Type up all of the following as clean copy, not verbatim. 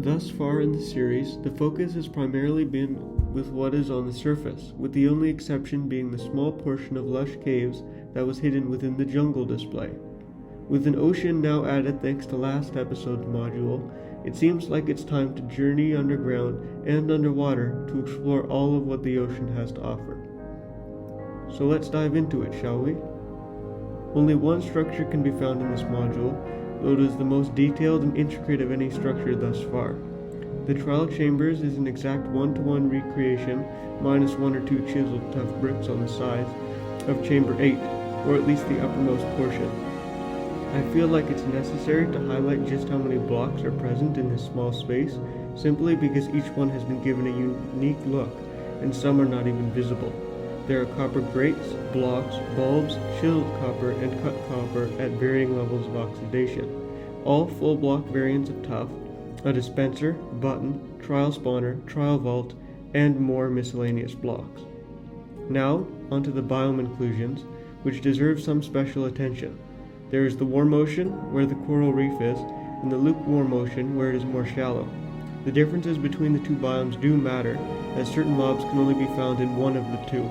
Thus far in the series, the focus has primarily been with what is on the surface, with the only exception being the small portion of lush caves that was hidden within the jungle display. With an ocean now added thanks to last episode's module, it seems like it's time to journey underground and underwater to explore all of what the ocean has to offer. So let's dive into it, shall we? Only one structure can be found in this module, though it is the most detailed and intricate of any structure thus far. The trial chambers is an exact 1-to-1 recreation, minus 1 or 2 chiseled tough bricks on the sides, of chamber 8, or at least the uppermost portion. I feel like it's necessary to highlight just how many blocks are present in this small space, simply because each one has been given a unique look, and some are not even visible. There are copper grates, blocks, bulbs, chiseled copper, and cut copper at varying levels of oxidation, all full block variants of tough, a dispenser, button, trial spawner, trial vault, and more miscellaneous blocks. Now, onto the biome inclusions, which deserve some special attention. There is the warm ocean, where the coral reef is, and the lukewarm ocean, where it is more shallow. The differences between the two biomes do matter, as certain mobs can only be found in one of the two.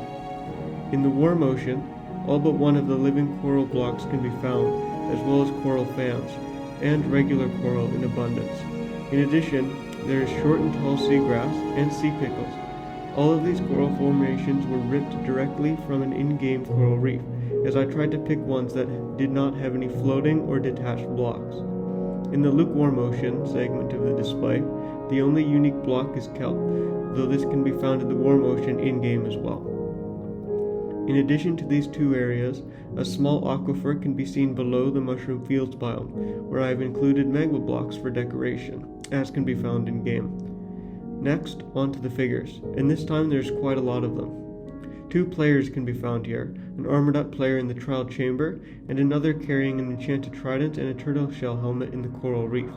In the warm ocean, all but one of the living coral blocks can be found, as well as coral fans, and regular coral in abundance. In addition, there is short and tall seagrass and sea pickles. All of these coral formations were ripped directly from an in-game coral reef, as I tried to pick ones that did not have any floating or detached blocks. In the lukewarm ocean segment of the display, the only unique block is kelp, though this can be found in the warm ocean in-game as well. In addition to these two areas, a small aquifer can be seen below the mushroom fields biome, where I have included magma blocks for decoration, as can be found in-game. Next, onto the figures, and this time there's quite a lot of them. 2 players can be found here, an armored up player in the trial chamber, and another carrying an enchanted trident and a turtle shell helmet in the coral reef.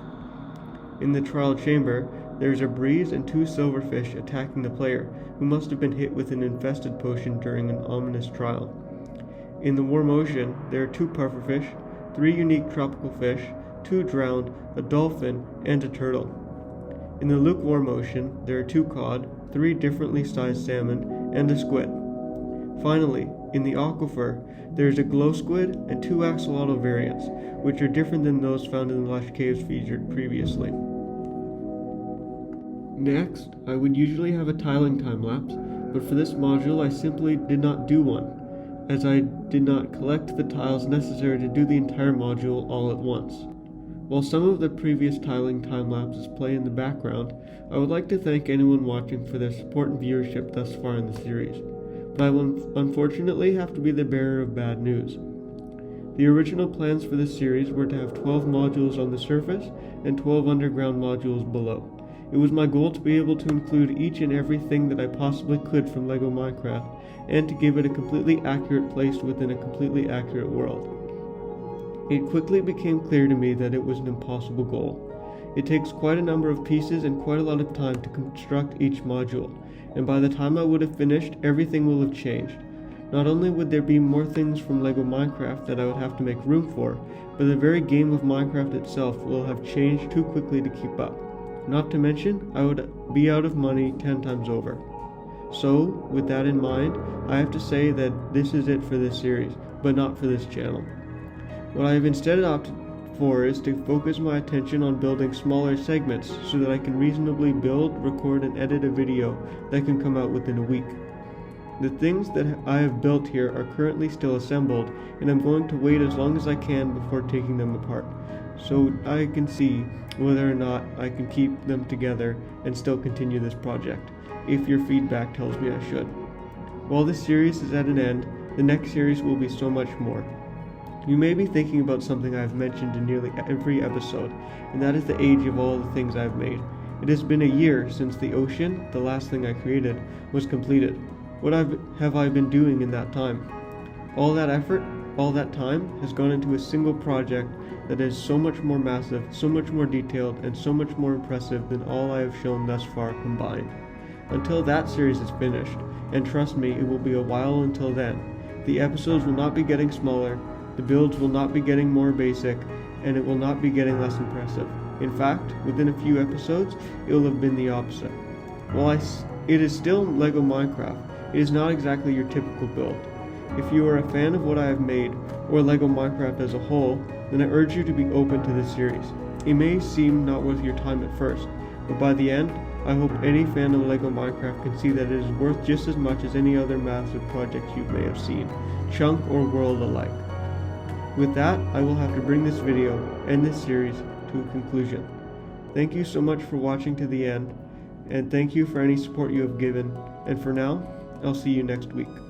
In the trial chamber, there is a breeze and 2 silverfish attacking the player, who must have been hit with an infested potion during an ominous trial. In the warm ocean, there are 2 pufferfish, 3 unique tropical fish, 2 drowned, a dolphin, and a turtle. In the lukewarm ocean, there are 2 cod, 3 differently sized salmon, and a squid. Finally, in the aquifer, there is a glow squid and 2 axolotl variants, which are different than those found in the lush caves featured previously. Next, I would usually have a tiling time-lapse, but for this module I simply did not do one, as I did not collect the tiles necessary to do the entire module all at once. While some of the previous tiling time-lapses play in the background, I would like to thank anyone watching for their support and viewership thus far in the series, but I will unfortunately have to be the bearer of bad news. The original plans for this series were to have 12 modules on the surface and 12 underground modules below. It was my goal to be able to include each and everything that I possibly could from LEGO Minecraft, and to give it a completely accurate place within a completely accurate world. It quickly became clear to me that it was an impossible goal. It takes quite a number of pieces and quite a lot of time to construct each module, and by the time I would have finished, everything will have changed. Not only would there be more things from LEGO Minecraft that I would have to make room for, but the very game of Minecraft itself will have changed too quickly to keep up. Not to mention, I would be out of money 10 times over. So, with that in mind, I have to say that this is it for this series, but not for this channel. What I have instead opted for is to focus my attention on building smaller segments so that I can reasonably build, record, and edit a video that can come out within a week. The things that I have built here are currently still assembled, and I'm going to wait as long as I can before taking them apart, so I can see whether or not I can keep them together and still continue this project, if your feedback tells me I should. While this series is at an end, the next series will be so much more. You may be thinking about something I have mentioned in nearly every episode, and that is the age of all the things I've made. It has been a year since the ocean, the last thing I created, was completed. What have I been doing in that time? All that effort, all that time, has gone into a single project that is so much more massive, so much more detailed, and so much more impressive than all I have shown thus far combined. Until that series is finished, and trust me, it will be a while until then, the episodes will not be getting smaller, the builds will not be getting more basic, and it will not be getting less impressive. In fact, within a few episodes, it will have been the opposite. While it is still LEGO Minecraft, it is not exactly your typical build. If you are a fan of what I have made, or LEGO Minecraft as a whole, then I urge you to be open to this series. It may seem not worth your time at first, but by the end, I hope any fan of LEGO Minecraft can see that it is worth just as much as any other massive project you may have seen, chunk or world alike. With that, I will have to bring this video and this series to a conclusion. Thank you so much for watching to the end, and thank you for any support you have given, and for now, I'll see you next week.